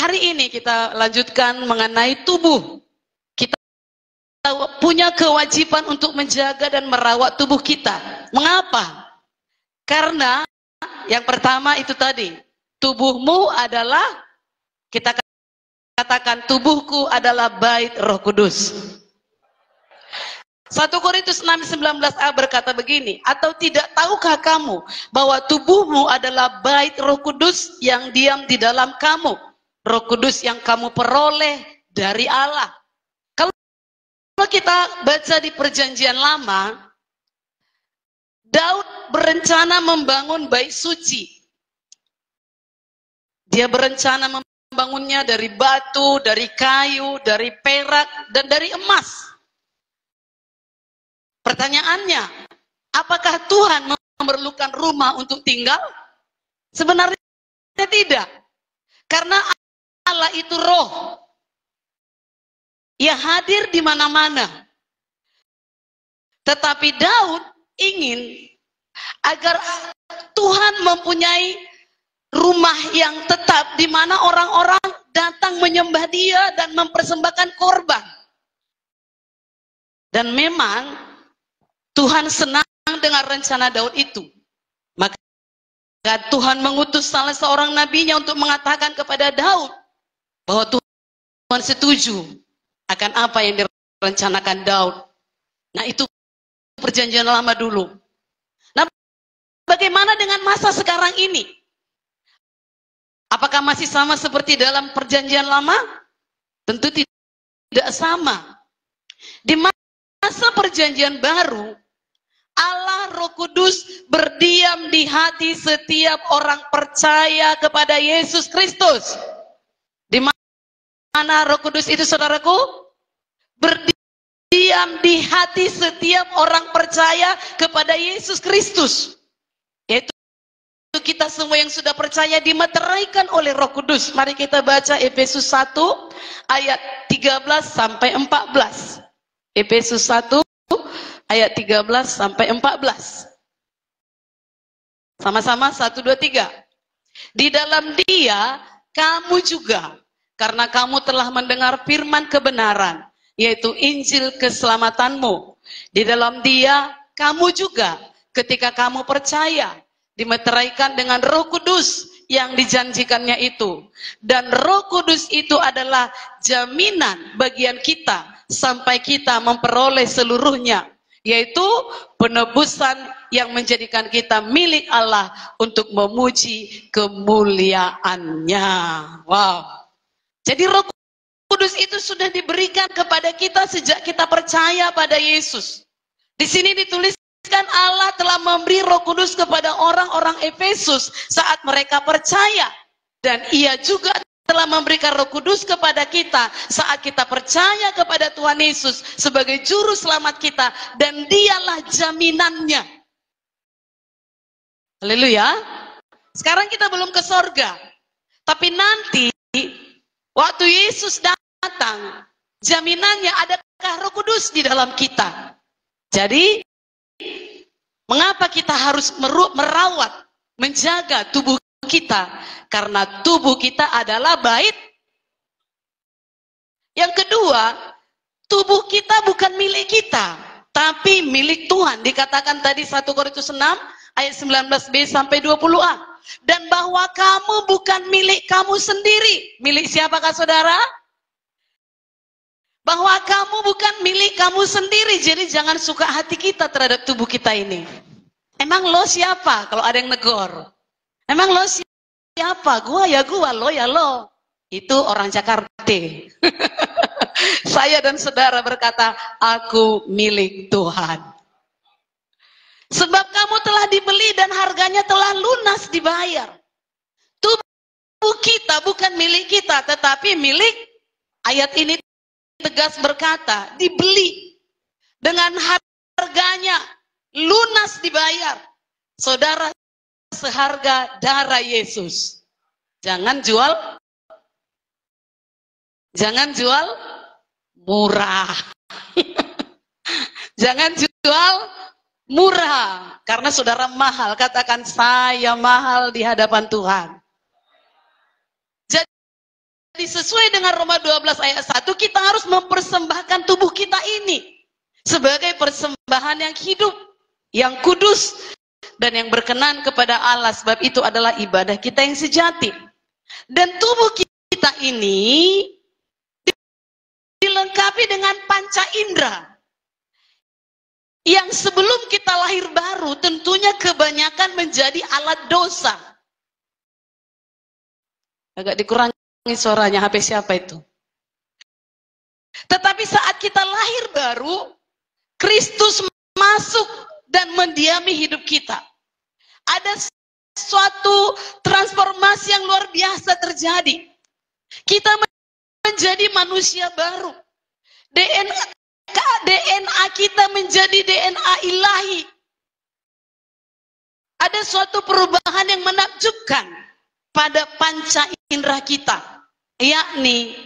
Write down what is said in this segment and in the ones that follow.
Hari ini kita lanjutkan mengenai tubuh. Kita punya kewajiban untuk menjaga dan merawat tubuh kita. Mengapa? Karena yang pertama itu tadi, tubuhmu adalah, kita katakan tubuhku adalah bait Roh Kudus. 1 Korintus 6:19a berkata begini, atau tidak tahukah kamu bahwa tubuhmu adalah bait Roh Kudus yang diam di dalam kamu, Roh Kudus yang kamu peroleh dari Allah. Kalau kita baca di Perjanjian Lama, Daud berencana membangun bait suci. Dia berencana membangunnya dari batu, dari kayu, dari perak, dan dari emas. Pertanyaannya, apakah Tuhan memerlukan rumah untuk tinggal? Sebenarnya tidak. Karena Allah itu roh. Ia hadir di mana-mana. Tetapi Daud ingin agar Tuhan mempunyai rumah yang tetap di mana orang-orang datang menyembah Dia dan mempersembahkan korban. Dan memang Tuhan senang dengan rencana Daud itu. Maka Tuhan mengutus salah seorang nabinya untuk mengatakan kepada Daud bahwa Tuhan setuju akan apa yang direncanakan Daud. Nah, itu Perjanjian Lama dulu. Nah, bagaimana dengan masa sekarang ini? Apakah masih sama seperti dalam Perjanjian Lama? Tentu tidak sama. Di masa Perjanjian Baru, Allah Roh Kudus berdiam di hati setiap orang percaya kepada Yesus Kristus. Di mana Roh Kudus itu, saudaraku? Berdiam di hati setiap orang percaya kepada Yesus Kristus. Yaitu kita semua yang sudah percaya dimeteraikan oleh Roh Kudus. Mari kita baca Efesus 1 ayat 13 sampai 14. Efesus 1 ayat 13 sampai 14. Sama-sama 1, 2, 3. Di dalam Dia kamu juga, karena kamu telah mendengar firman kebenaran, yaitu Injil keselamatanmu. Di dalam Dia kamu juga, ketika kamu percaya, dimeteraikan dengan Roh Kudus yang dijanjikannya itu. Dan Roh Kudus itu adalah jaminan bagian kita sampai kita memperoleh seluruhnya, yaitu penebusan yang menjadikan kita milik Allah untuk memuji kemuliaannya. Wow. Jadi Roh Kudus itu sudah diberikan kepada kita sejak kita percaya pada Yesus. Di sini dituliskan Allah telah memberi Roh Kudus kepada orang-orang Efesus saat mereka percaya. Dan Ia juga telah memberikan Roh Kudus kepada kita saat kita percaya kepada Tuhan Yesus sebagai juru selamat kita, dan Dialah jaminannya. Haleluya. Sekarang kita belum ke sorga, tapi nanti waktu Yesus datang, jaminannya adakah Roh Kudus di dalam kita. Jadi mengapa kita harus merawat, menjaga tubuh kita? Karena tubuh kita adalah bait. Yang kedua, tubuh kita bukan milik kita, tapi milik Tuhan. Dikatakan tadi 1 Korintus 6 ayat 19b sampai 20a. Dan bahwa kamu bukan milik kamu sendiri. Milik siapakah saudara? Bahwa kamu bukan milik kamu sendiri. Jadi jangan suka hati kita terhadap tubuh kita ini. Emang lo siapa? Kalau ada yang negor. Emang lo siapa? Gua ya gua, lo ya lo. Itu orang Jakarta. Saya dan saudara berkata, aku milik Tuhan. Sebab kamu telah dibeli dan harganya telah lunas dibayar. Tubuh kita bukan milik kita, tetapi milik, ayat ini tegas berkata, dibeli dengan harganya lunas dibayar. Saudara, seharga darah Yesus. Jangan jual murah. Jangan jual murah, karena saudara mahal. Katakan, saya mahal di hadapan Tuhan. Jadi sesuai dengan Roma 12 ayat 1, kita harus mempersembahkan tubuh kita ini sebagai persembahan yang hidup, yang kudus, dan yang berkenan kepada Allah. Sebab itu adalah ibadah kita yang sejati. Dan tubuh kita ini dilengkapi dengan panca indera yang sebelum kita lahir baru tentunya kebanyakan menjadi alat dosa. Agak dikurangi suaranya, HP siapa itu? Tetapi saat kita lahir baru, Kristus masuk dan mendiami hidup kita. Ada suatu transformasi yang luar biasa terjadi. Kita menjadi manusia baru. DNA kita menjadi DNA ilahi. Ada suatu perubahan yang menakjubkan pada panca indera kita, yakni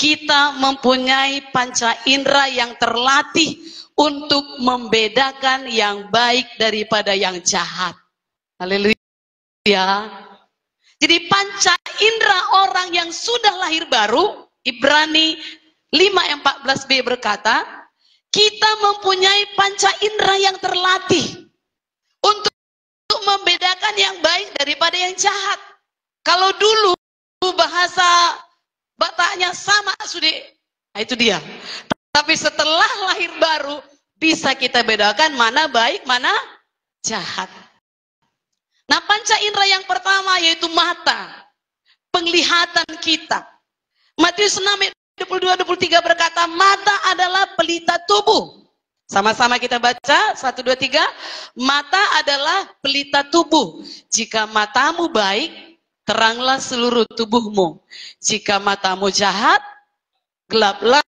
kita mempunyai panca indera yang terlatih untuk membedakan yang baik daripada yang jahat. Haleluya. Jadi panca indera orang yang sudah lahir baru, Ibrani 5:14b berkata, kita mempunyai panca indera yang terlatih untuk membedakan yang baik daripada yang jahat. Kalau dulu bahasa Bataknya sama sudah, nah itu dia. Tapi setelah lahir baru bisa kita bedakan mana baik, mana jahat. Nah, panca indera yang pertama yaitu mata, penglihatan kita. Matius 6:22-23 berkata, mata adalah pelita tubuh. Sama-sama kita baca, 1, 2, 3. Mata adalah pelita tubuh. Jika matamu baik, teranglah seluruh tubuhmu. Jika matamu jahat, gelaplah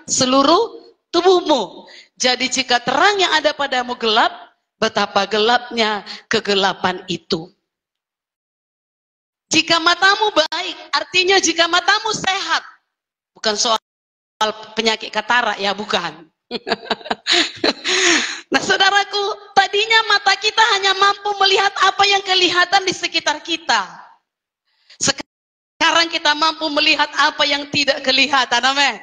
seluruh tubuhmu. Jadi jika terang yang ada padamu gelap, betapa gelapnya kegelapan itu. Jika matamu baik, artinya jika matamu sehat. Bukan soal penyakit katarak ya, bukan. Nah saudaraku, tadinya mata kita hanya mampu melihat apa yang kelihatan di sekitar kita. Sekarang kita mampu melihat apa yang tidak kelihatan, amin.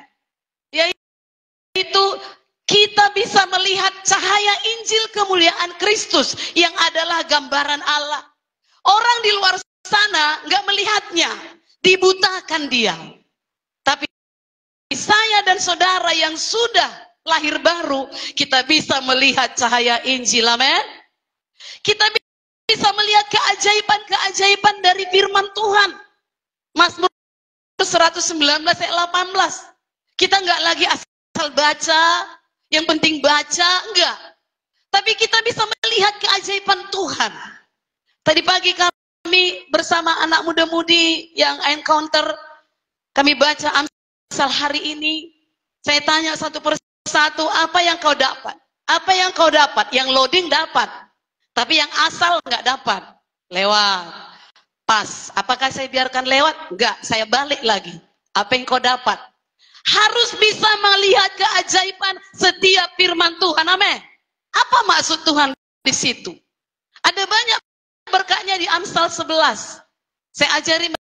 Yaitu kita bisa melihat cahaya Injil kemuliaan Kristus yang adalah gambaran Allah. Orang di luar sana nggak melihatnya, dibutakan dia. Tapi saya dan saudara yang sudah lahir baru, kita bisa melihat cahaya Injil, amin. Kita bisa melihat keajaiban-keajaiban dari firman Tuhan. Mazmur 119 ayat 18. Kita nggak lagi asal baca, yang penting baca, enggak. Tapi kita bisa melihat keajaiban Tuhan. Tadi pagi kami bersama anak muda-mudi yang encounter, kami baca Amsal hari ini. Saya tanya satu persatu, apa yang kau dapat? Apa yang kau dapat? Yang loading dapat. Tapi yang asal nggak dapat. Lewat. Pas. Apakah saya biarkan lewat? Enggak. Saya balik lagi. Apa yang kau dapat? Harus bisa melihat keajaiban setiap firman Tuhan. Amin. Apa maksud Tuhan di situ? Ada banyak berkatnya di Amsal 11. Saya ajari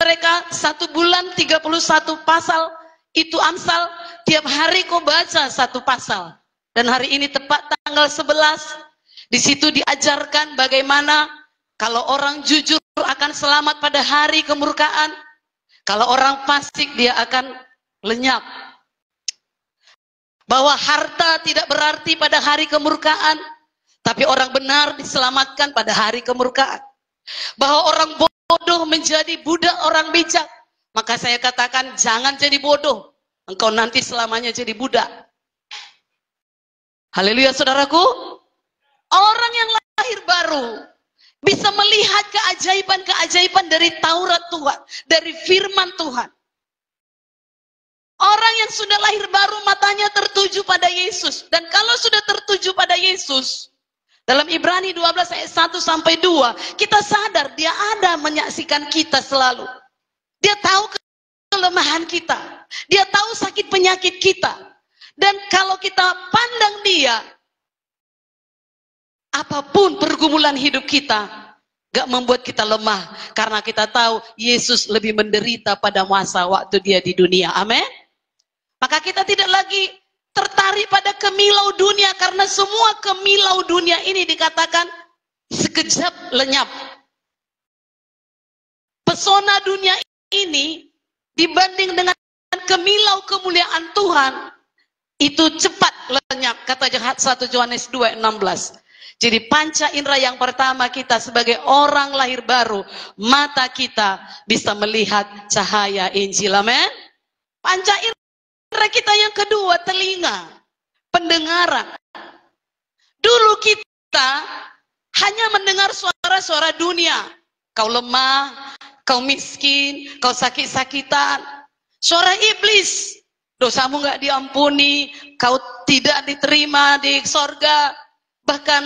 mereka 1 bulan 31 pasal. Itu Amsal. Tiap hari kau baca 1 pasal. Dan hari ini tepat tanggal 11. Di situ diajarkan bagaimana kalau orang jujur akan selamat pada hari kemurkaan. Kalau orang fasik dia akan lenyap. Bahwa harta tidak berarti pada hari kemurkaan. Tapi orang benar diselamatkan pada hari kemurkaan. Bahwa orang bodoh menjadi budak orang bijak. Maka saya katakan jangan jadi bodoh. Engkau nanti selamanya jadi budak. Haleluya saudaraku. Orang yang lahir baru bisa melihat keajaiban-keajaiban dari Taurat Tuhan, dari firman Tuhan. Orang yang sudah lahir baru matanya tertuju pada Yesus. Dan kalau sudah tertuju pada Yesus, dalam Ibrani 12 ayat 1 sampai 2, kita sadar dia ada menyaksikan kita selalu. Dia tahu kelemahan kita. Dia tahu sakit penyakit kita. Dan kalau kita pandang dia, apapun pergumulan hidup kita, Gak membuat kita lemah, karena kita tahu Yesus lebih menderita pada masa waktu dia di dunia. Amin. Maka kita tidak lagi tertarik pada kemilau dunia, karena semua kemilau dunia ini dikatakan sekejap lenyap. Pesona dunia ini dibanding dengan kemilau kemuliaan Tuhan itu cepat lenyap, kata 1 Yohanes 2:16. Jadi panca indera yang pertama kita sebagai orang lahir baru, mata kita bisa melihat cahaya Injil. Amin. Panca indera kita yang kedua, telinga, pendengaran. Dulu kita hanya mendengar suara-suara dunia. Kau lemah, kau miskin, kau sakit-sakitan. Suara iblis, dosamu nggak diampuni, kau tidak diterima di sorga. Bahkan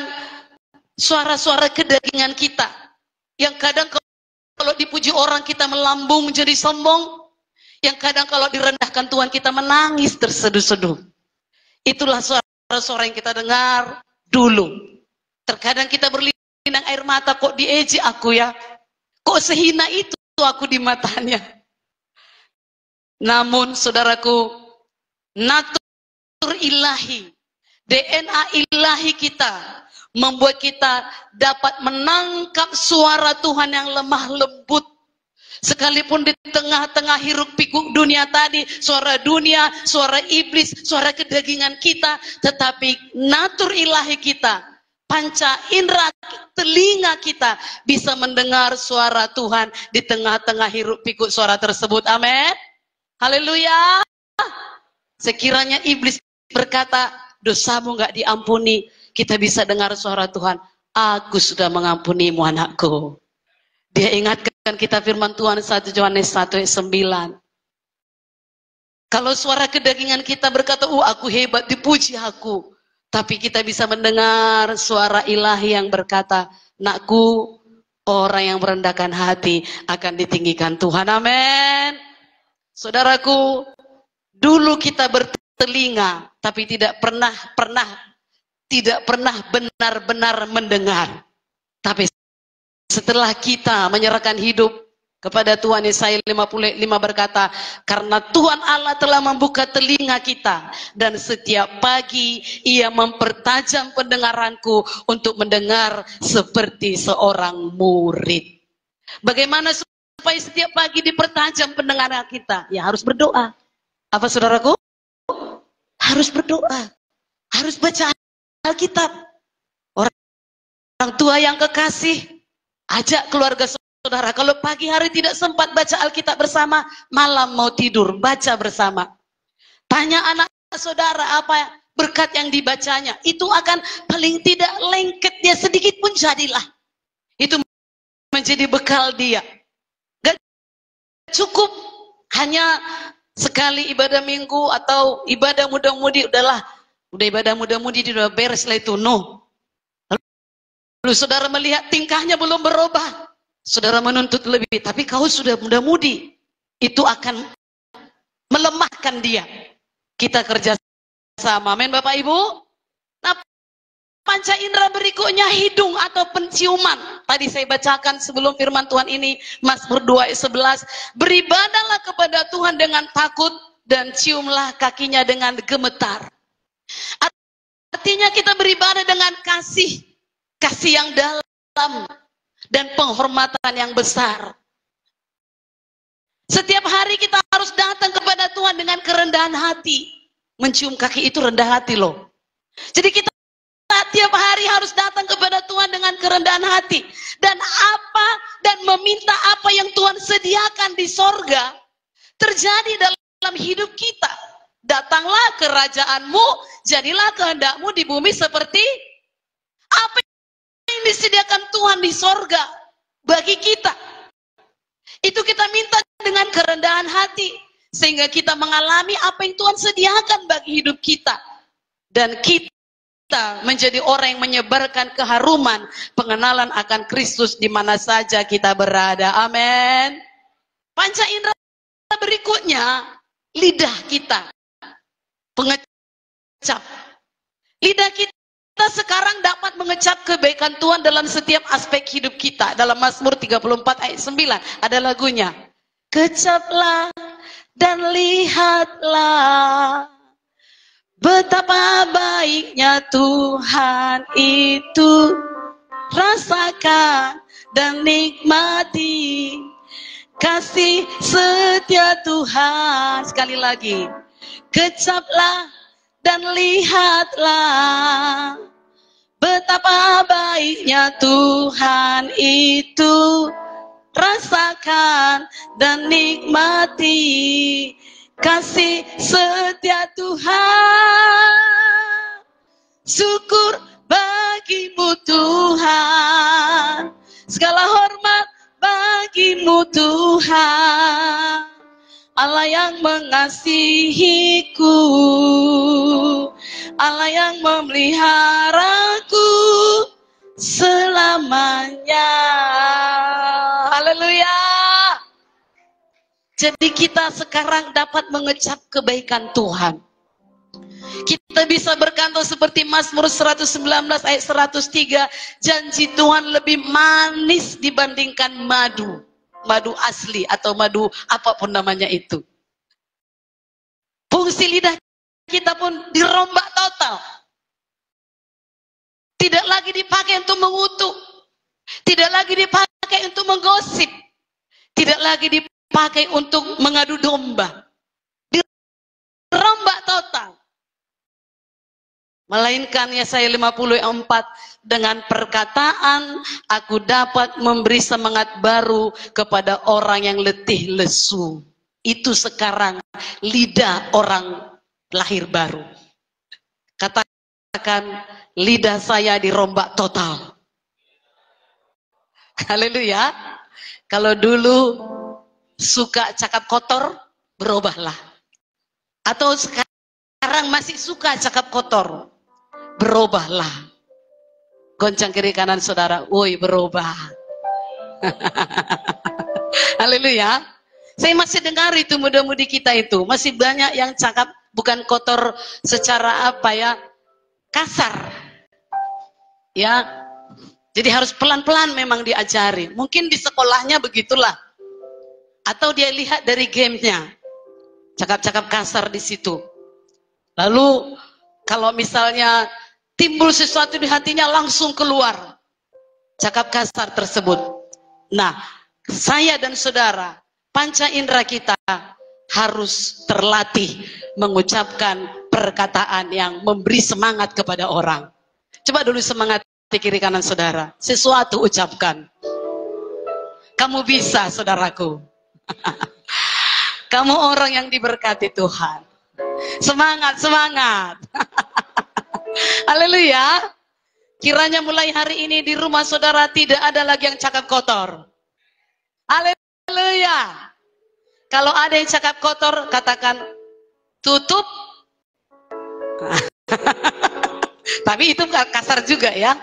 suara-suara kedagingan kita, yang kadang kalau dipuji orang kita melambung jadi sombong, yang kadang kalau direndahkan Tuhan kita menangis terseduh-seduh. Itulah suara-suara yang kita dengar dulu. Terkadang kita berlinang air mata, kok diejek aku ya, kok sehina itu aku di matanya. Namun saudaraku, natur ilahi, DNA ilahi kita membuat kita dapat menangkap suara Tuhan yang lemah lembut. Sekalipun di tengah-tengah hiruk pikuk dunia tadi, suara dunia, suara iblis, suara kedagingan kita, tetapi natur ilahi kita, panca indera telinga kita bisa mendengar suara Tuhan di tengah-tengah hiruk pikuk suara tersebut. Amin. Haleluya. Sekiranya iblis berkata, dosamu nggak diampuni, kita bisa dengar suara Tuhan, aku sudah mengampunimu anakku. Dia ingatkan kita firman Tuhan 1 Yohanes 1:9. Kalau suara kedagingan kita berkata, aku hebat, dipuji aku. Tapi kita bisa mendengar suara ilahi yang berkata, nakku, orang yang merendahkan hati akan ditinggikan Tuhan. Amin. Saudaraku, dulu kita bertelinga, tapi tidak pernah benar-benar mendengar. Tapi setelah kita menyerahkan hidup kepada Tuhan, Yesaya 55 berkata, karena Tuhan Allah telah membuka telinga kita, dan setiap pagi Ia mempertajam pendengaranku untuk mendengar seperti seorang murid. Bagaimana supaya setiap pagi dipertajam pendengaran kita? Ya harus berdoa. Apa saudaraku? Harus berdoa. Harus baca Alkitab. Orang tua yang kekasih, ajak keluarga saudara. Kalau pagi hari tidak sempat baca Alkitab bersama, malam mau tidur, baca bersama. Tanya anak saudara apa berkat yang dibacanya. Itu akan paling tidak lengket dia sedikit pun jadilah. Itu menjadi bekal dia. Gak cukup hanya sekali ibadah minggu atau ibadah muda-mudi, udah ibadah muda-mudi udah beres lah itu. No. Lalu saudara melihat tingkahnya belum berubah, saudara menuntut lebih, tapi kau sudah muda-mudi, itu akan melemahkan dia. Kita kerja sama, amin Bapak Ibu. Nah, panca indera berikutnya hidung atau penciuman. Tadi saya bacakan sebelum firman Tuhan ini, Mazmur 2:11, beribadahlah kepada Tuhan dengan takut dan ciumlah kakinya dengan gemetar. Artinya kita beribadah dengan kasih yang dalam dan penghormatan yang besar. Setiap hari kita harus datang kepada Tuhan dengan kerendahan hati. Mencium kaki itu rendah hati loh. Jadi kita tiap hari harus datang kepada Tuhan dengan kerendahan hati. Dan meminta apa yang Tuhan sediakan di sorga terjadi dalam hidup kita. Datanglah kerajaanmu, jadilah kehendakmu di bumi seperti apa yang disediakan Tuhan di sorga bagi kita. Itu kita minta dengan kerendahan hati, sehingga kita mengalami apa yang Tuhan sediakan bagi hidup kita. Dan kita menjadi orang yang menyebarkan keharuman, pengenalan akan Kristus di mana saja kita berada. Amin. Panca indera berikutnya, lidah kita. Pengecap. Lidah kita kita sekarang dapat mengecap kebaikan Tuhan dalam setiap aspek hidup kita. Dalam Mazmur 34 ayat 9 ada lagunya. Kecaplah dan lihatlah betapa baiknya Tuhan itu. Rasakan dan nikmati kasih setia Tuhan. Sekali lagi. Kecaplah dan lihatlah betapa baiknya Tuhan itu. Rasakan dan nikmati kasih setia Tuhan. Syukur bagimu Tuhan, segala hormat bagimu Tuhan, Allah yang mengasihiku, Allah yang memeliharaku selamanya. Haleluya. Jadi kita sekarang dapat mengecap kebaikan Tuhan. Kita bisa berkata seperti Mazmur 119 ayat 103, janji Tuhan lebih manis dibandingkan madu. Madu asli atau madu apapun namanya itu. Fungsi lidah kita pun dirombak total. Tidak lagi dipakai untuk mengutuk. Tidak lagi dipakai untuk menggosip. Tidak lagi dipakai untuk mengadu domba. Dirombak total. Melainkan Yesaya 54, dengan perkataan aku dapat memberi semangat baru kepada orang yang letih lesu. Itu sekarang lidah orang lahir baru. Katakan, lidah saya dirombak total. Haleluya. Kalau dulu suka cakap kotor, berubahlah. Atau sekarang masih suka cakap kotor, berubahlah. Goncang kiri kanan saudara, woi berubah. Haleluya. Saya masih dengar itu muda-mudi kita itu, masih banyak yang cakap bukan kotor secara apa ya, kasar. Ya, jadi harus pelan-pelan memang diajari. Mungkin di sekolahnya begitulah. Atau dia lihat dari gamenya, cakap-cakap kasar di situ. Lalu kalau misalnya timbul sesuatu di hatinya langsung keluar cakap kasar tersebut. Nah, saya dan saudara, panca indera kita harus terlatih mengucapkan perkataan yang memberi semangat kepada orang. Coba dulu semangat di kiri kanan saudara. Sesuatu ucapkan. Kamu bisa, saudaraku. Kamu orang yang diberkati Tuhan. Semangat, semangat. Haleluya. Kiranya mulai hari ini di rumah saudara tidak ada lagi yang cakap kotor. Haleluya. Kalau ada yang cakap kotor, katakan tutup. Tapi itu kasar juga ya.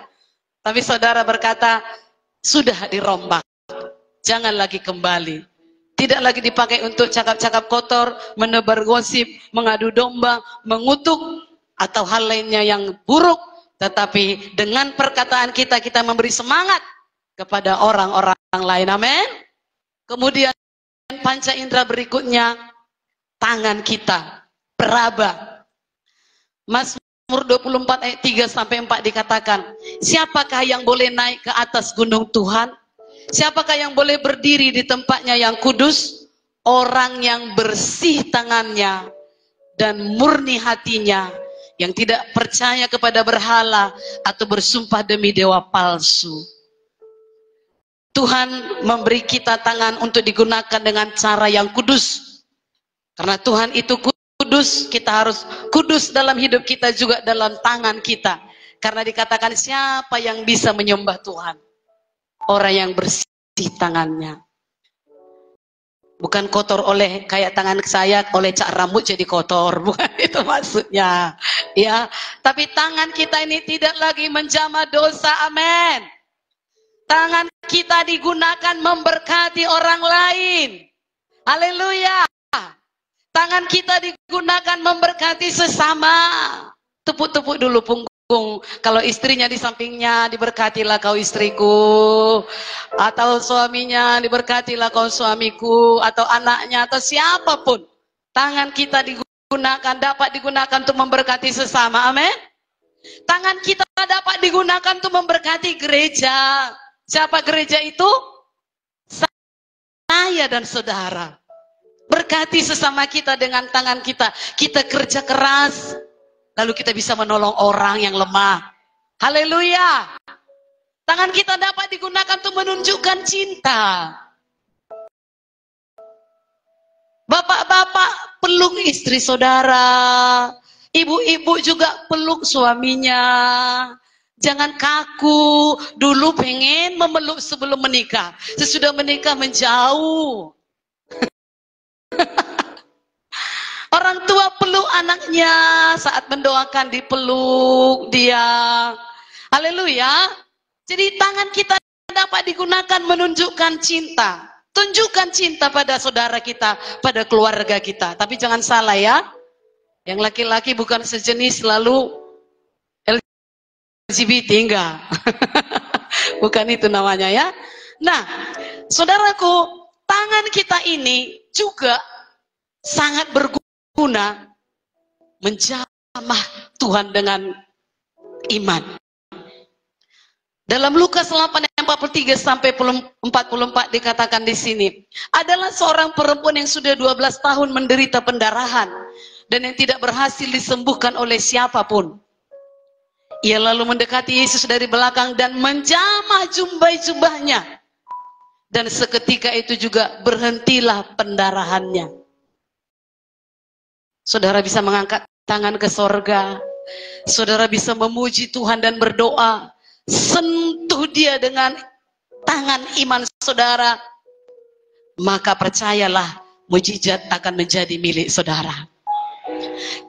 Tapi saudara berkata, sudah dirombak. Jangan lagi kembali. Tidak lagi dipakai untuk cakap-cakap kotor, menebar gosip, mengadu domba, mengutuk, atau hal lainnya yang buruk. Tetapi dengan perkataan kita, kita memberi semangat kepada orang-orang lain. Amin. Kemudian panca indera berikutnya, tangan kita, peraba. Mazmur 24 ayat 3-4 dikatakan, siapakah yang boleh naik ke atas gunung Tuhan? Siapakah yang boleh berdiri di tempatnya yang kudus? Orang yang bersih tangannya dan murni hatinya, yang tidak percaya kepada berhala atau bersumpah demi dewa palsu. Tuhan memberi kita tangan untuk digunakan dengan cara yang kudus. Karena Tuhan itu kudus, kita harus kudus dalam hidup kita juga dalam tangan kita. Karena dikatakan siapa yang bisa menyembah Tuhan? Orang yang bersih tangannya. Bukan kotor oleh kayak tangan saya oleh cat rambut jadi kotor, bukan itu maksudnya. Ya, tapi tangan kita ini tidak lagi menjamah dosa. Amin. Tangan kita digunakan memberkati orang lain. Haleluya. Tangan kita digunakan memberkati sesama. Tepuk-tepuk dulu punggung Kalau istrinya di sampingnya, diberkatilah kau istriku. Atau suaminya, diberkatilah kau suamiku. Atau anaknya, atau siapapun. Tangan kita digunakan, dapat digunakan untuk memberkati sesama. Amin. Tangan kita dapat digunakan untuk memberkati gereja. Siapa gereja itu? Saya dan saudara. Berkati sesama kita dengan tangan kita. Kita kerja keras. Lalu kita bisa menolong orang yang lemah. Haleluya. Tangan kita dapat digunakan untuk menunjukkan cinta. Bapak-bapak peluk istri saudara. Ibu-ibu juga peluk suaminya. Jangan kaku. Dulu pengen memeluk sebelum menikah. Sesudah menikah menjauh. Orang tua peluk anaknya saat mendoakan, dipeluk dia. Haleluya. Jadi tangan kita dapat digunakan menunjukkan cinta. Tunjukkan cinta pada saudara kita, pada keluarga kita. Tapi jangan salah ya. Yang laki-laki bukan sejenis lalu LGBT, enggak. Bukan itu namanya ya. Nah, saudaraku, tangan kita ini juga sangat berguna menjamah Tuhan dengan iman. Dalam Lukas 8 ayat 43 sampai 44 dikatakan di sini, adalah seorang perempuan yang sudah 12 tahun menderita pendarahan dan yang tidak berhasil disembuhkan oleh siapapun. Ia lalu mendekati Yesus dari belakang dan menjamah jubahnya. Dan seketika itu juga berhentilah pendarahannya. Saudara bisa mengangkat tangan ke sorga. Saudara bisa memuji Tuhan dan berdoa. Sentuh dia dengan tangan iman saudara. Maka percayalah, mujizat akan menjadi milik saudara.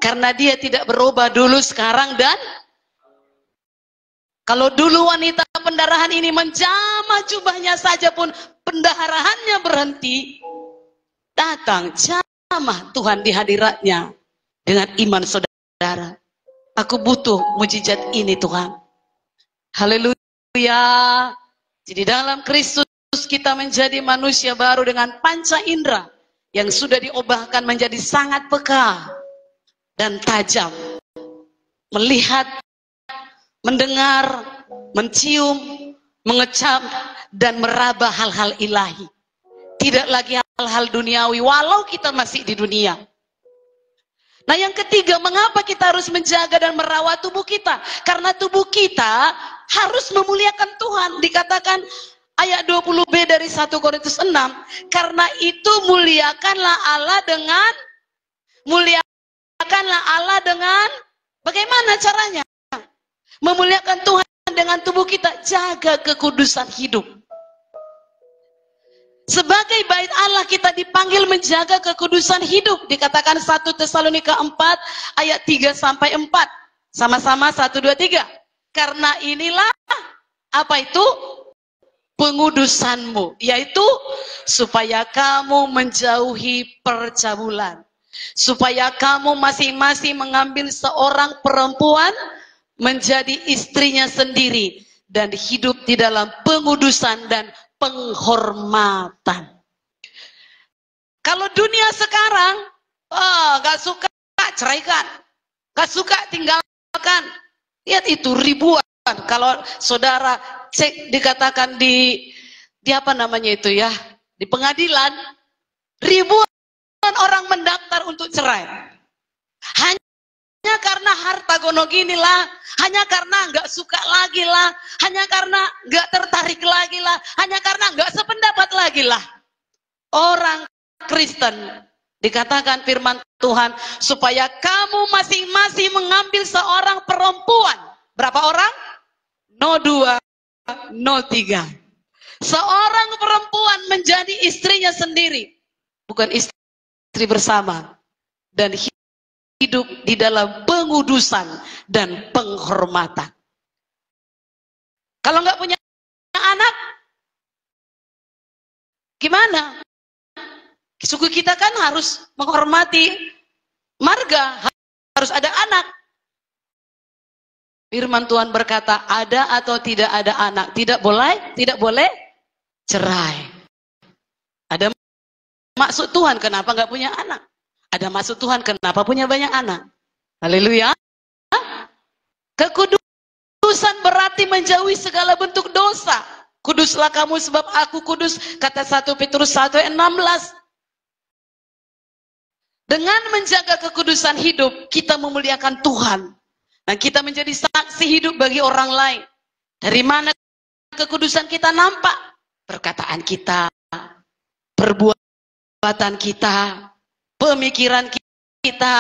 Karena dia tidak berubah dulu, sekarang, dan kalau dulu wanita pendarahan ini menjamah jubahnya saja pun pendarahannya berhenti. Datang jamah Tuhan di hadiratnya dengan iman saudara. Aku butuh mujizat ini Tuhan. Haleluya. Jadi dalam Kristus kita menjadi manusia baru dengan panca indera yang sudah diubahkan menjadi sangat peka dan tajam. Melihat, mendengar, mencium, mengecap, dan meraba hal-hal ilahi. Tidak lagi hal-hal duniawi, walau kita masih di dunia. Nah yang ketiga, mengapa kita harus menjaga dan merawat tubuh kita? Karena tubuh kita harus memuliakan Tuhan. Dikatakan ayat 20b dari 1 Korintus 6, karena itu muliakanlah Allah dengan bagaimana caranya? Memuliakan Tuhan dengan tubuh kita, jaga kekudusan hidup. Sebagai bait Allah kita dipanggil menjaga kekudusan hidup. Dikatakan 1 Tesalonika 4 ayat 3 sampai 4. Sama-sama 1, 2, 3. Karena inilah apa itu? Pengudusanmu, yaitu supaya kamu menjauhi percabulan. Supaya kamu masing-masing mengambil seorang perempuan menjadi istrinya sendiri dan hidup di dalam pengudusan dan penghormatan. Kalau dunia sekarang, gak suka ceraikan, gak suka tinggalkan. Lihat itu ribuan. Kalau saudara cek dikatakan di apa namanya itu ya, di pengadilan, ribuan orang mendaftar untuk cerai. Hanya karena harta gono gini lah, hanya karena nggak suka lagi lah, hanya karena nggak tertarik lagi lah, hanya karena nggak sependapat lagi lah. Orang Kristen dikatakan firman Tuhan supaya kamu masing-masing mengambil seorang perempuan. Berapa orang? No 2, no 3. Seorang perempuan menjadi istrinya sendiri, bukan istri bersama, dan hidup di dalam pengudusan dan penghormatan. Kalau nggak punya anak, gimana? Suku kita kan harus menghormati marga, harus ada anak. Firman Tuhan berkata, ada atau tidak ada anak, tidak boleh cerai. Ada maksud Tuhan kenapa nggak punya anak? Ada maksud Tuhan kenapa punya banyak anak? Haleluya. Kekudusan berarti menjauhi segala bentuk dosa. Kuduslah kamu sebab aku kudus, kata 1 Petrus 1:16. Dengan menjaga kekudusan hidup, kita memuliakan Tuhan. Dan kita menjadi saksi hidup bagi orang lain. Dari mana kekudusan kita nampak? Perkataan kita, perbuatan kita, pemikiran kita,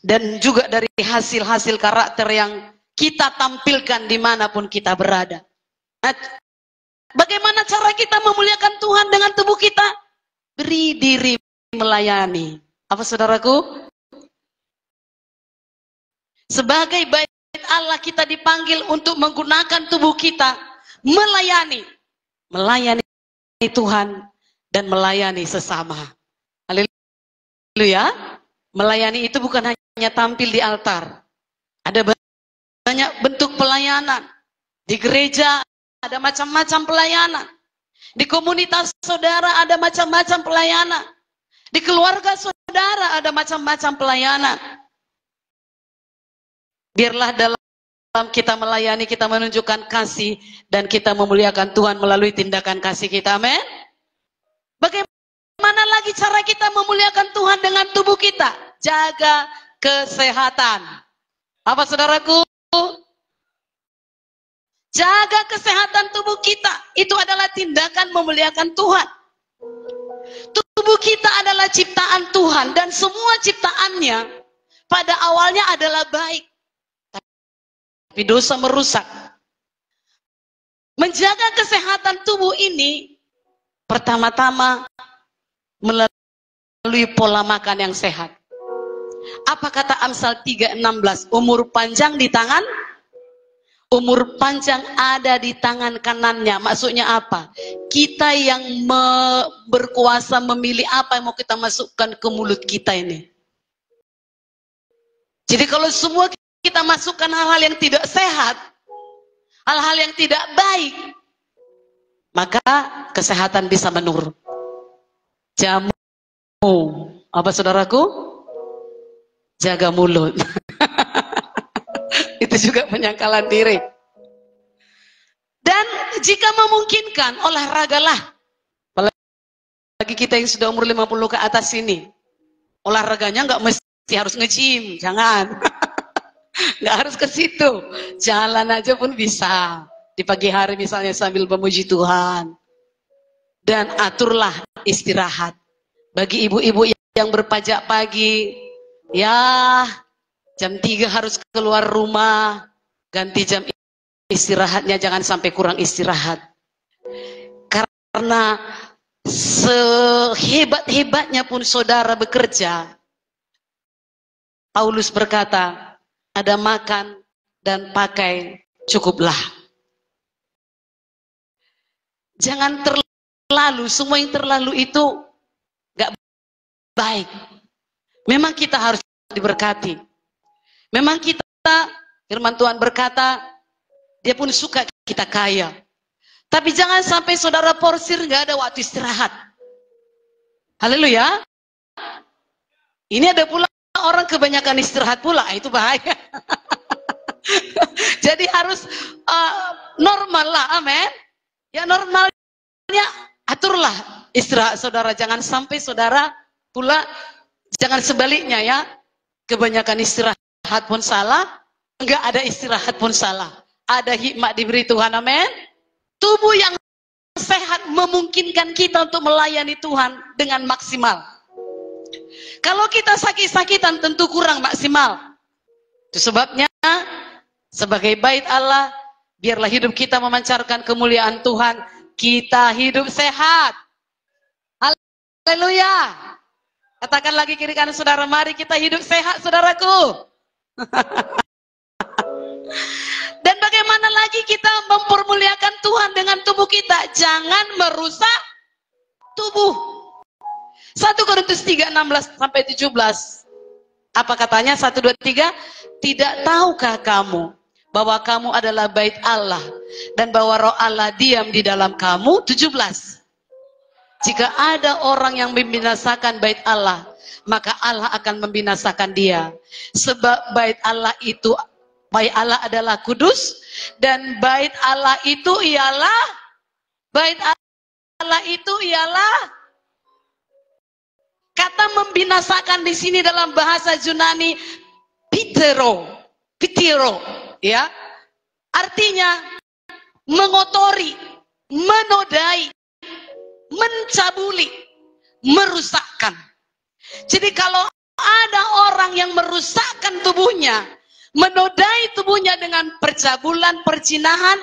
dan juga dari hasil-hasil karakter yang kita tampilkan dimanapun kita berada. Nah, bagaimana cara kita memuliakan Tuhan dengan tubuh kita? Beri diri melayani. Apa saudaraku? Sebagai bait Allah kita dipanggil untuk menggunakan tubuh kita melayani Tuhan dan melayani sesama. Haleluya. Melayani itu bukan hanya tampil di altar. Ada banyak bentuk pelayanan. Di gereja ada macam-macam pelayanan. Di komunitas saudara ada macam-macam pelayanan. Di keluarga saudara ada macam-macam pelayanan. Biarlah dalam kita melayani, kita menunjukkan kasih, dan kita memuliakan Tuhan melalui tindakan kasih kita. Amin. Bagaimana lagi cara kita memuliakan Tuhan dengan tubuh kita? Jaga kesehatan. Apa saudaraku? Jaga kesehatan tubuh kita. Itu adalah tindakan memuliakan Tuhan. Tubuh kita adalah ciptaan Tuhan, dan semua ciptaannya pada awalnya adalah baik. Tapi dosa merusak. Menjaga kesehatan tubuh ini pertama-tama melalui pola makan yang sehat. Apa kata Amsal 3:16? Umur panjang di tangan, umur panjang ada di tangan kanannya. Maksudnya apa? Kita yang berkuasa memilih apa yang mau kita masukkan ke mulut kita ini. Jadi kalau semua kita masukkan hal-hal yang tidak sehat, hal-hal yang tidak baik, maka kesehatan bisa menurun. Jamu, apa saudaraku? Jaga mulut. Itu juga penyangkalan diri. Dan jika memungkinkan, olahragalah. Apalagi kita yang sudah umur 50 ke atas ini, olahraganya nggak mesti harus nge-gym, jangan. Nggak harus ke situ, jalan aja pun bisa di pagi hari misalnya sambil memuji Tuhan. Dan aturlah istirahat. Bagi ibu-ibu yang berpajak pagi, ya jam 3 harus keluar rumah, ganti jam istirahatnya, jangan sampai kurang istirahat. Karena sehebat-hebatnya pun saudara bekerja, Paulus berkata, ada makan dan pakai cukuplah. Jangan terlalu, semua yang terlalu itu gak baik. Memang kita harus diberkati. Memang kita, firman Tuhan berkata, dia pun suka kita kaya. Tapi jangan sampai saudara porsir gak ada waktu istirahat. Haleluya. Ini ada pula orang kebanyakan istirahat pula, itu bahaya. Jadi harus normal lah, amin. Ya normalnya aturlah istirahat saudara, jangan sampai saudara pula, jangan sebaliknya ya, kebanyakan istirahat pun salah, enggak ada istirahat pun salah. Ada hikmat diberi Tuhan, amin. Tubuh yang sehat memungkinkan kita untuk melayani Tuhan dengan maksimal. Kalau kita sakit-sakitan tentu kurang maksimal. Itu sebabnya sebagai bait Allah, biarlah hidup kita memancarkan kemuliaan Tuhan. Kita hidup sehat. Haleluya. Katakan lagi kiri kanan saudara, mari kita hidup sehat saudaraku. Dan bagaimana lagi kita mempermuliakan Tuhan dengan tubuh kita? Jangan merusak tubuh. 1 Korintus 3:16-17. Apa katanya? 1, 2, 3. Tidak tahukah kamu bahwa kamu adalah bait Allah dan bahwa roh Allah diam di dalam kamu. 17. Jika ada orang yang membinasakan bait Allah, maka Allah akan membinasakan dia. Sebab bait Allah adalah kudus, dan bait Allah itu ialah kata membinasakan di sini dalam bahasa Yunani pitero, ya. Artinya mengotori, menodai, mencabuli, merusakkan. Jadi kalau ada orang yang merusakkan tubuhnya, menodai tubuhnya dengan percabulan, perzinahan,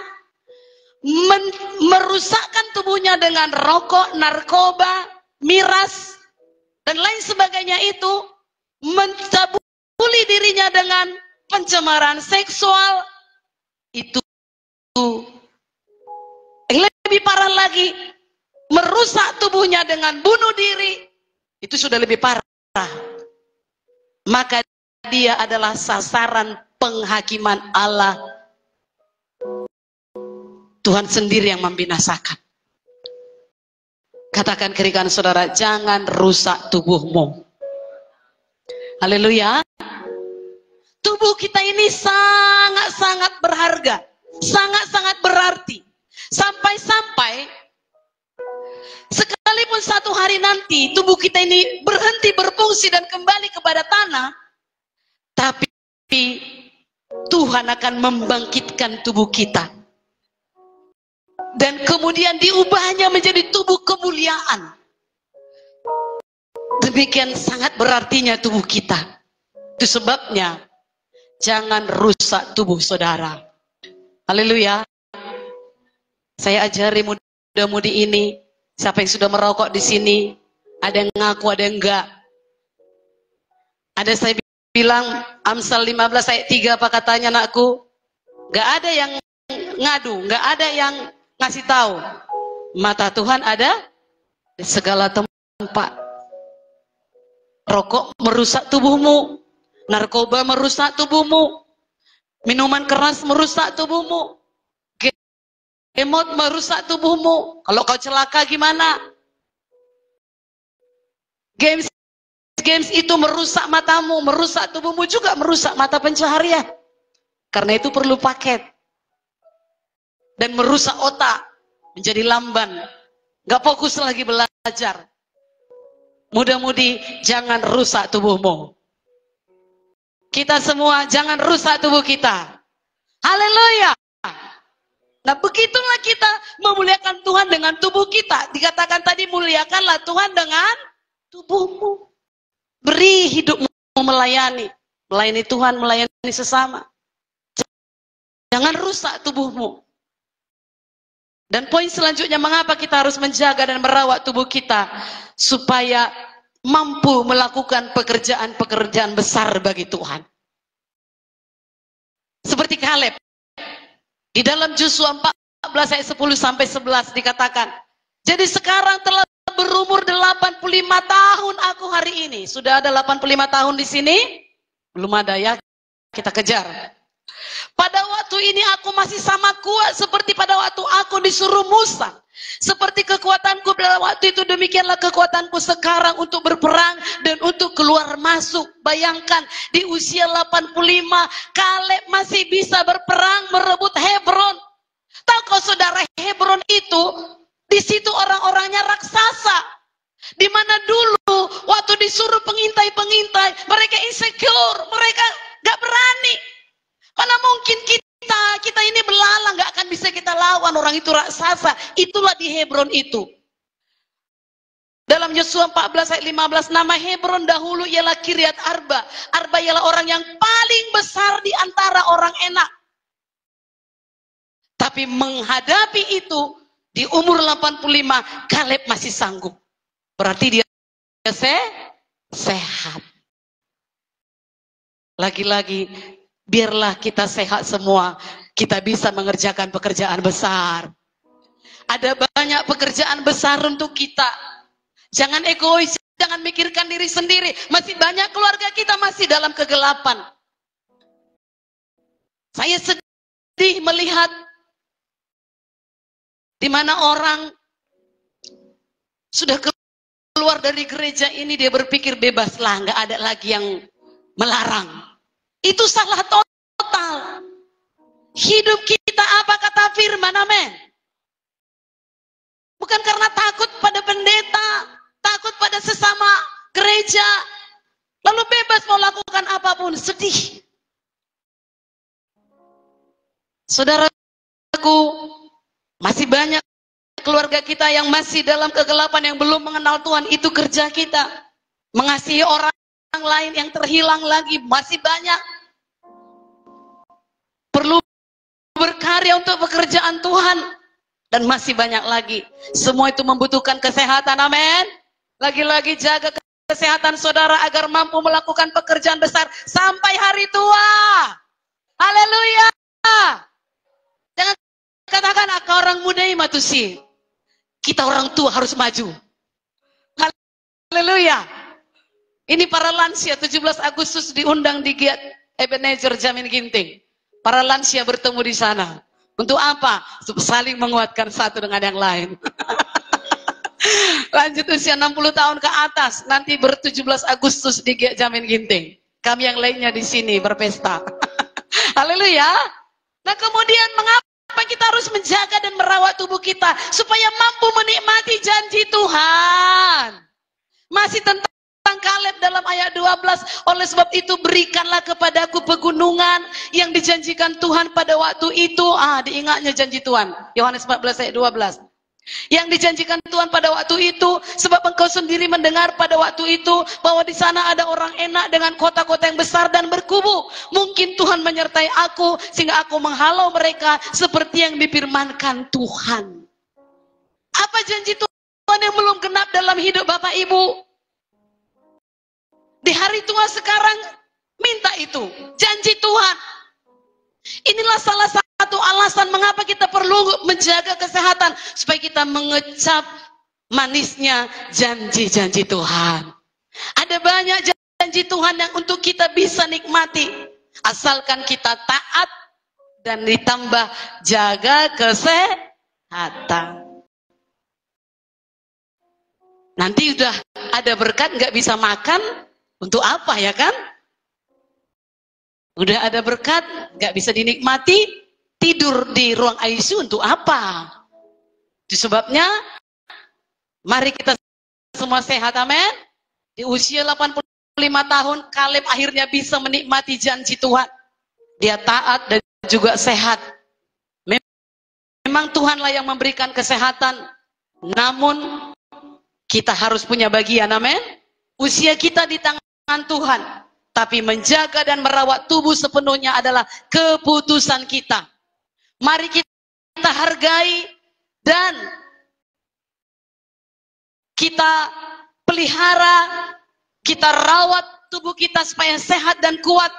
merusakkan tubuhnya dengan rokok, narkoba, miras, dan lain sebagainya itu, mencabuli dirinya dengan pencemaran seksual, itu lebih parah lagi, merusak tubuhnya dengan bunuh diri, itu sudah lebih parah. Maka dia adalah sasaran penghakiman Allah. Tuhan sendiri yang membinasakan. Katakan kiri kanan saudara, jangan rusak tubuhmu. Haleluya. Tubuh kita ini sangat-sangat berharga, sangat-sangat berarti. Sampai-sampai sekalipun satu hari nanti tubuh kita ini berhenti berfungsi dan kembali kepada tanah, tapi Tuhan akan membangkitkan tubuh kita. Dan kemudian diubahnya menjadi tubuh kemuliaan. Demikian sangat berartinya tubuh kita. Itu sebabnya jangan rusak tubuh saudara. Haleluya. Saya ajari muda-mudi ini, siapa yang sudah merokok di sini, ada yang ngaku, ada yang enggak. Ada saya bilang Amsal 15 ayat 3 apa katanya anakku? Enggak ada yang ngadu, enggak ada yang ngasih tahu. Mata Tuhan ada di segala tempat. Rokok merusak tubuhmu, narkoba merusak tubuhmu, minuman keras merusak tubuhmu, emot merusak tubuhmu. Kalau kau celaka gimana? Games itu merusak matamu, merusak tubuhmu, juga merusak mata pencaharian. Karena itu perlu paket. Dan merusak otak, menjadi lamban, gak fokus lagi belajar. Mudah-mudi jangan rusak tubuhmu. Kita semua jangan rusak tubuh kita. Haleluya. Nah begitulah kita memuliakan Tuhan dengan tubuh kita. Dikatakan tadi, muliakanlah Tuhan dengan tubuhmu. Beri hidupmu melayani Tuhan, melayani sesama. Jangan rusak tubuhmu. Dan poin selanjutnya, mengapa kita harus menjaga dan merawat tubuh kita supaya mampu melakukan pekerjaan-pekerjaan besar bagi Tuhan. Seperti Kaleb. Di dalam Yosua 14 ayat 10 sampai 11 dikatakan, jadi sekarang telah berumur 85 tahun aku hari ini. Sudah ada 85 tahun di sini? Belum ada ya, kita kejar. Pada waktu ini aku masih sama kuat seperti pada waktu aku disuruh Musa. Seperti kekuatanku pada waktu itu, demikianlah kekuatanku sekarang untuk berperang dan untuk keluar masuk. Bayangkan, di usia 85, Kaleb masih bisa berperang merebut Hebron. Tahu kau saudara, Hebron itu, di situ orang-orangnya raksasa. Di mana dulu waktu disuruh pengintai-pengintai, mereka insecure, mereka gak berani. Mana mungkin kita ini belalang, gak akan bisa kita lawan orang itu raksasa. Itulah di Hebron itu. Dalam Yosua 14 ayat 15, nama Hebron dahulu ialah Kiryat Arba. Arba ialah orang yang paling besar di antara orang enak. Tapi menghadapi itu, di umur 85, Kaleb masih sanggup. Berarti dia sehat. Lagi-lagi, biarlah kita sehat semua, kita bisa mengerjakan pekerjaan besar. Ada banyak pekerjaan besar untuk kita. Jangan egois, jangan mikirkan diri sendiri. Masih banyak keluarga kita masih dalam kegelapan. Saya sedih sedih melihat di mana orang sudah keluar dari gereja ini, dia berpikir bebaslah, nggak ada lagi yang melarang. Itu salah total. Hidup kita apa kata firman, amin. Bukan karena takut pada pendeta, takut pada sesama gereja, lalu bebas mau lakukan apapun, sedih. Saudaraku, masih banyak keluarga kita yang masih dalam kegelapan, yang belum mengenal Tuhan. Itu kerja kita, mengasihi orang lain yang terhilang lagi. Masih banyak perlu berkarya untuk pekerjaan Tuhan, dan masih banyak lagi. Semua itu membutuhkan kesehatan, amin. Lagi-lagi jaga kesehatan saudara agar mampu melakukan pekerjaan besar sampai hari tua. Haleluya. Jangan katakan orang muda matusi. Kita orang tua harus maju. Haleluya. Ini para lansia 17 Agustus diundang di Giat Ebenezer Jamin Ginting. Para lansia bertemu di sana. Untuk apa? Untuk saling menguatkan satu dengan yang lain. Lanjut usia 60 tahun ke atas, nanti ber-17 Agustus di Giat Jamin Ginting. Kami yang lainnya di sini berpesta. Haleluya. Nah, kemudian mengapa kita harus menjaga dan merawat tubuh kita supaya mampu menikmati janji Tuhan? Masih tentang Kaleb dalam ayat 12, oleh sebab itu berikanlah kepadaku pegunungan yang dijanjikan Tuhan pada waktu itu. Diingatnya janji Tuhan. Yohanes 14 ayat 12. Yang dijanjikan Tuhan pada waktu itu, sebab engkau sendiri mendengar pada waktu itu bahwa di sana ada orang enak dengan kota-kota yang besar dan berkubu. Mungkin Tuhan menyertai aku sehingga aku menghalau mereka seperti yang difirmankan Tuhan. Apa janji Tuhan yang belum genap dalam hidup Bapak Ibu? Di hari tua sekarang minta itu, janji Tuhan. Inilah salah satu alasan mengapa kita perlu menjaga kesehatan, supaya kita mengecap manisnya janji-janji Tuhan. Ada banyak janji Tuhan yang untuk kita bisa nikmati, asalkan kita taat dan ditambah jaga kesehatan. Nanti udah ada berkat, nggak bisa makan, untuk apa ya kan? Udah ada berkat, nggak bisa dinikmati, tidur di ruang ICU untuk apa? Itu sebabnya, mari kita semua sehat, amin. Di usia 85 tahun, Kaleb akhirnya bisa menikmati janji Tuhan. Dia taat dan juga sehat. Memang Tuhanlah yang memberikan kesehatan, namun kita harus punya bagian, amin. Usia kita di tangan Tuhan. Tapi menjaga dan merawat tubuh sepenuhnya adalah keputusan kita. Mari kita hargai dan kita pelihara, kita rawat tubuh kita supaya sehat dan kuat.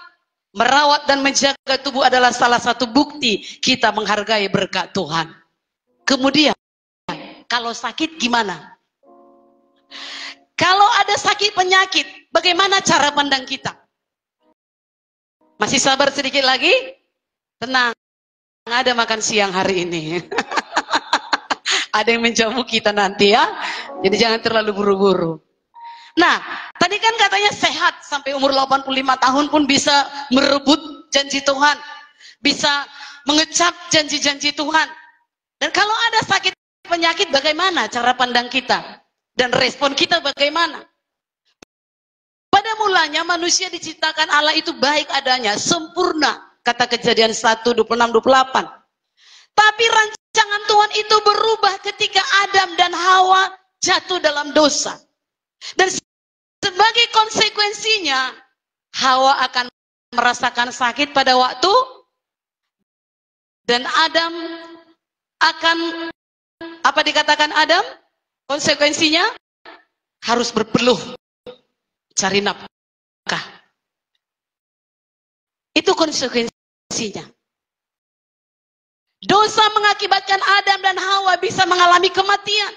Merawat dan menjaga tubuh adalah salah satu bukti kita menghargai berkat Tuhan. Kemudian, kalau sakit gimana? Kalau ada sakit penyakit, bagaimana cara pandang kita? Masih sabar sedikit lagi? Tenang, ada makan siang hari ini. Ada yang menjamu kita nanti ya. Jadi jangan terlalu buru-buru. Nah, tadi kan katanya sehat sampai umur 85 tahun pun bisa merebut janji Tuhan. Bisa mengecap janji-janji Tuhan. Dan kalau ada sakit penyakit, bagaimana cara pandang kita? Dan respon kita bagaimana? Pada mulanya manusia diciptakan Allah itu baik adanya, sempurna. Kata Kejadian 1, 26, 28. Tapi rancangan Tuhan itu berubah ketika Adam dan Hawa jatuh dalam dosa. Dan sebagai konsekuensinya, Hawa akan merasakan sakit pada waktu, dan Adam akan, apa dikatakan Adam? Konsekuensinya harus berpeluh cari nafkah. Itu konsekuensinya. Dosa mengakibatkan Adam dan Hawa bisa mengalami kematian.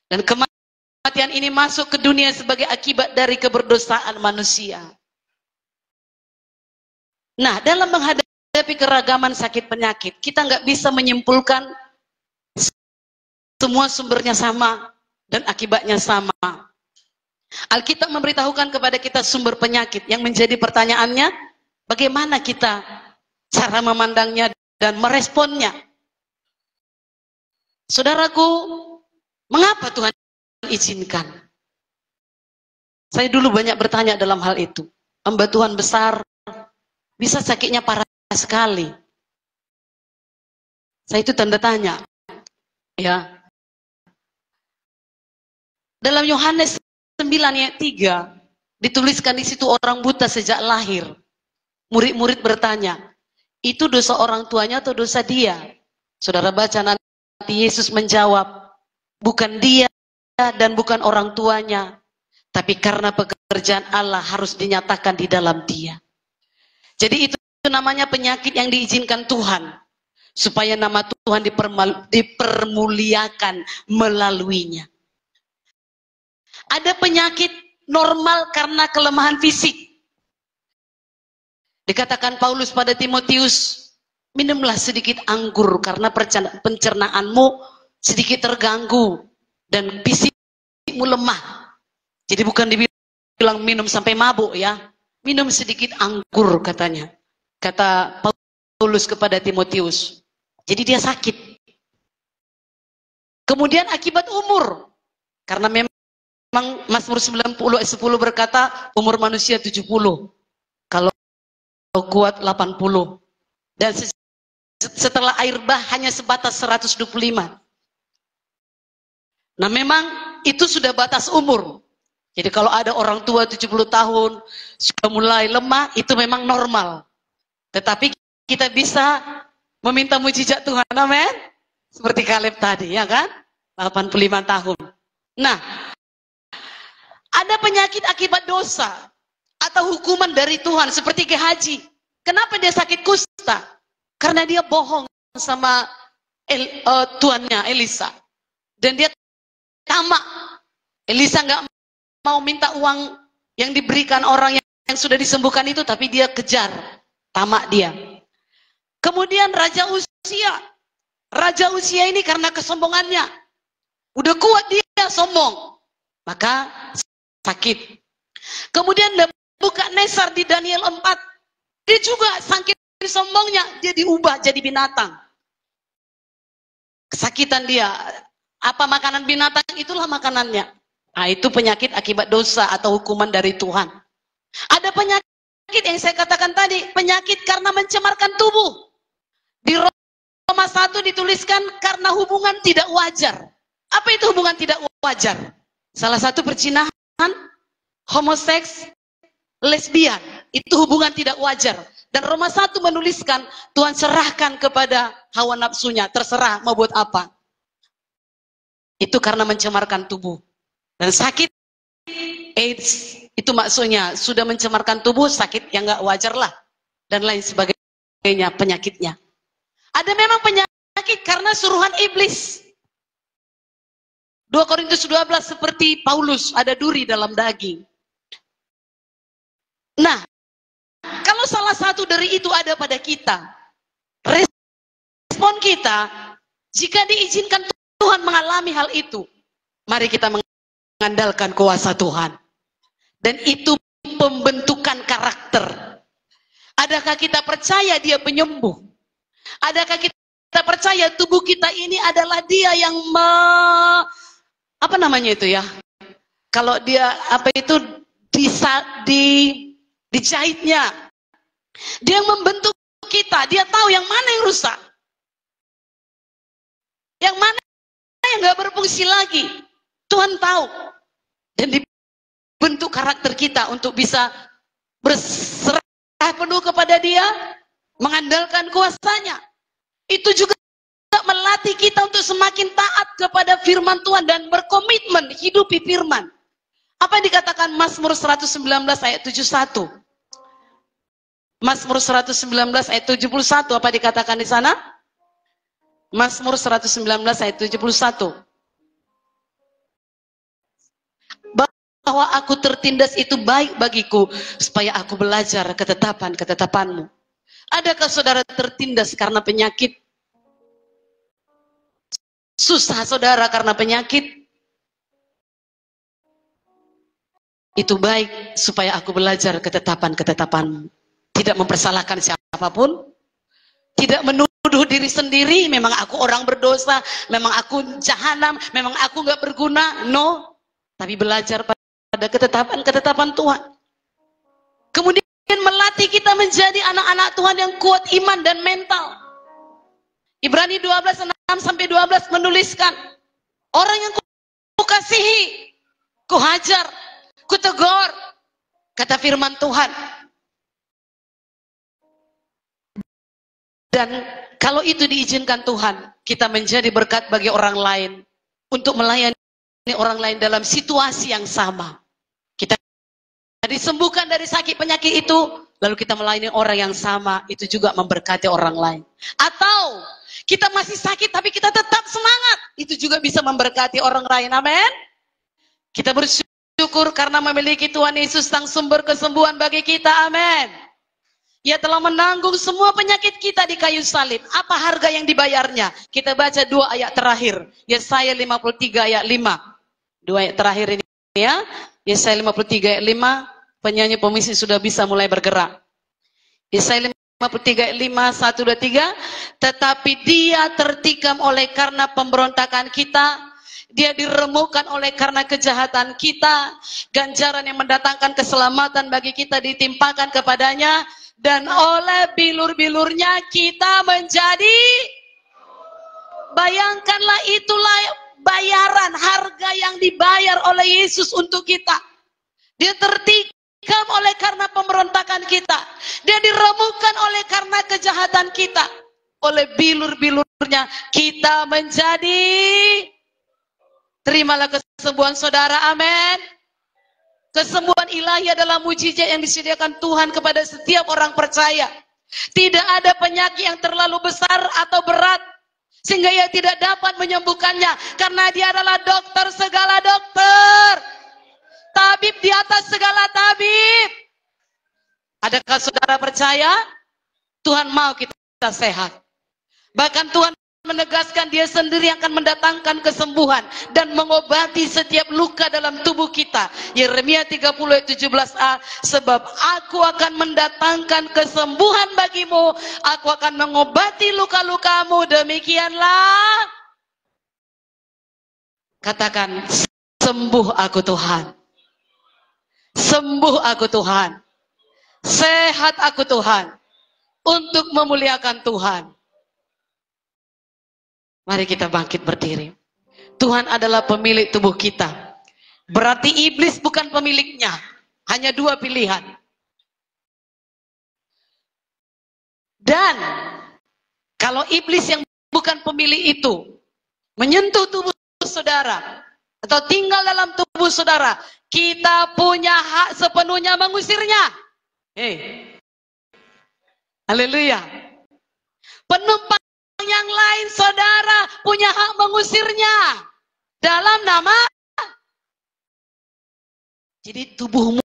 Dan kematian ini masuk ke dunia sebagai akibat dari keberdosaan manusia. Nah, dalam menghadapi menghadapi keragaman sakit penyakit, kita nggak bisa menyimpulkan semua sumbernya sama dan akibatnya sama. Alkitab memberitahukan kepada kita sumber penyakit, yang menjadi pertanyaannya, bagaimana kita cara memandangnya dan meresponnya. Saudaraku, mengapa Tuhan izinkan? Saya dulu banyak bertanya dalam hal itu. Hamba Tuhan besar, bisa sakitnya parah sekali. Saya itu tanda tanya. Ya. Dalam Yohanes 9 ayat 3 dituliskan di situ orang buta sejak lahir. Murid-murid bertanya, itu dosa orang tuanya atau dosa dia? Saudara baca nanti Yesus menjawab, bukan dia dan bukan orang tuanya, tapi karena pekerjaan Allah harus dinyatakan di dalam dia. Jadi itu namanya penyakit yang diizinkan Tuhan, supaya nama Tuhan dipermuliakan melaluinya. Ada penyakit normal karena kelemahan fisik. Dikatakan Paulus pada Timotius, minumlah sedikit anggur karena pencernaanmu sedikit terganggu dan fisikmu lemah. Jadi bukan dibilang minum sampai mabuk ya. Minum sedikit anggur katanya. Kata Paulus kepada Timotius. Jadi dia sakit. Kemudian akibat umur. Karena memang Mazmur 90 ayat 10 berkata umur manusia 70. Kalau kuat 80. Dan setelah air bah hanya sebatas 125. Nah memang itu sudah batas umur. Jadi kalau ada orang tua 70 tahun sudah mulai lemah, itu memang normal. Tetapi kita bisa meminta mujizat Tuhan, amin. Seperti Kaleb tadi, ya kan? 85 tahun. Nah, ada penyakit akibat dosa atau hukuman dari Tuhan seperti Gehazi. Kenapa dia sakit kusta? Karena dia bohong sama tuannya Elisa. Dan dia tamak. Elisa nggak mau minta uang yang diberikan orang yang sudah disembuhkan itu, tapi dia kejar, tamak dia. Kemudian Raja Usia ini karena kesombongannya, udah kuat dia sombong, maka sakit. Kemudian Nebukadnezar di Daniel 4, dia juga saking sombongnya, dia diubah jadi binatang. Kesakitan dia, apa makanan binatang itulah makanannya. Nah, itu penyakit akibat dosa atau hukuman dari Tuhan. Ada penyakit yang saya katakan tadi, penyakit karena mencemarkan tubuh. Di Roma 1 dituliskan karena hubungan tidak wajar. Apa itu hubungan tidak wajar? Salah satu perzinahan, homoseks, lesbian. Itu hubungan tidak wajar. Dan Roma 1 menuliskan, Tuhan serahkan kepada hawa nafsunya, terserah mau buat apa. Itu karena mencemarkan tubuh. Dan sakit AIDS itu maksudnya sudah mencemarkan tubuh, sakit yang nggak wajar lah, dan lain sebagainya penyakitnya. Ada memang penyakit karena suruhan iblis. 2 Korintus 12 seperti Paulus, ada duri dalam daging. Nah, kalau salah satu dari itu ada pada kita, respon kita, jika diizinkan Tuhan mengalami hal itu, mari kita mengandalkan kuasa Tuhan. Dan itu pembentukan karakter. Adakah kita percaya dia penyembuh? Adakah kita percaya tubuh kita ini adalah dia yang apa namanya itu ya? Kalau dia apa itu dijahitnya. Dia yang membentuk kita, dia tahu yang mana yang rusak. Yang mana yang nggak berfungsi lagi. Tuhan tahu. Dan dibentuk karakter kita untuk bisa berserah penuh kepada dia, mengandalkan kuasanya. Itu juga melatih kita untuk semakin taat kepada firman Tuhan dan berkomitmen hidupi firman. Apa yang dikatakan Mazmur 119 ayat 71? Mazmur 119 ayat 71, apa dikatakan di sana? Mazmur 119 ayat 71. Bahwa aku tertindas itu baik bagiku, supaya aku belajar ketetapan-ketetapanmu. Adakah saudara tertindas karena penyakit? Susah saudara karena penyakit? Itu baik supaya aku belajar ketetapan-ketetapanmu. Tidak mempersalahkan siapapun, tidak menuduh diri sendiri, memang aku orang berdosa, memang aku jahanam, memang aku gak berguna. No, tapi belajar pada ketetapan-ketetapan Tuhan. Kemudian melatih kita menjadi anak-anak Tuhan yang kuat iman dan mental. Ibrani 12:6-12 menuliskan, orang yang kukasihi, kuhajar, kutegur, kata firman Tuhan. Dan kalau itu diizinkan Tuhan, kita menjadi berkat bagi orang lain, untuk melayani orang lain dalam situasi yang sama. Kita disembuhkan dari sakit penyakit itu, lalu kita melayani orang yang sama, itu juga memberkati orang lain. Atau kita masih sakit tapi kita tetap semangat, itu juga bisa memberkati orang lain. Amin. Kita bersyukur karena memiliki Tuhan Yesus sang sumber kesembuhan bagi kita. Amin. Ia telah menanggung semua penyakit kita di kayu salib. Apa harga yang dibayarnya? Kita baca 2 ayat terakhir. Yesaya 53 ayat 5. 2 ayat terakhir ini ya. Yesaya 53 ayat 5. Penyanyi pemisi sudah bisa mulai bergerak. Yesaya 53 ayat 5, 1, 2, 3. Tetapi dia tertikam oleh karena pemberontakan kita. Dia diremukkan oleh karena kejahatan kita. Ganjaran yang mendatangkan keselamatan bagi kita ditimpakan kepadanya. Dan oleh bilur-bilurnya kita menjadi, bayangkanlah itulah bayaran, harga yang dibayar oleh Yesus untuk kita. Dia tertikam oleh karena pemberontakan kita. Dia diremukkan oleh karena kejahatan kita. Oleh bilur-bilurnya kita menjadi, terimalah kesembuhan saudara, amin. Kesembuhan ilahi adalah mujizat yang disediakan Tuhan kepada setiap orang percaya. Tidak ada penyakit yang terlalu besar atau berat sehingga ia tidak dapat menyembuhkannya, karena dia adalah dokter segala dokter, tabib di atas segala tabib. Adakah saudara percaya? Tuhan mau kita sehat. Bahkan Tuhan menegaskan dia sendiri akan mendatangkan kesembuhan dan mengobati setiap luka dalam tubuh kita. Yeremia 30 ayat 17a, sebab aku akan mendatangkan kesembuhan bagimu, aku akan mengobati luka-lukamu, demikianlah. Katakan, sembuh aku Tuhan. Sembuh aku Tuhan. Sehat aku Tuhan. Untuk memuliakan Tuhan. Mari kita bangkit berdiri. Tuhan adalah pemilik tubuh kita. Berarti iblis bukan pemiliknya. Hanya 2 pilihan. Dan kalau iblis yang bukan pemilik itu menyentuh tubuh saudara atau tinggal dalam tubuh saudara, kita punya hak sepenuhnya mengusirnya. Haleluya. Penumpang yang lain saudara punya hak mengusirnya dalam nama. Jadi tubuhmu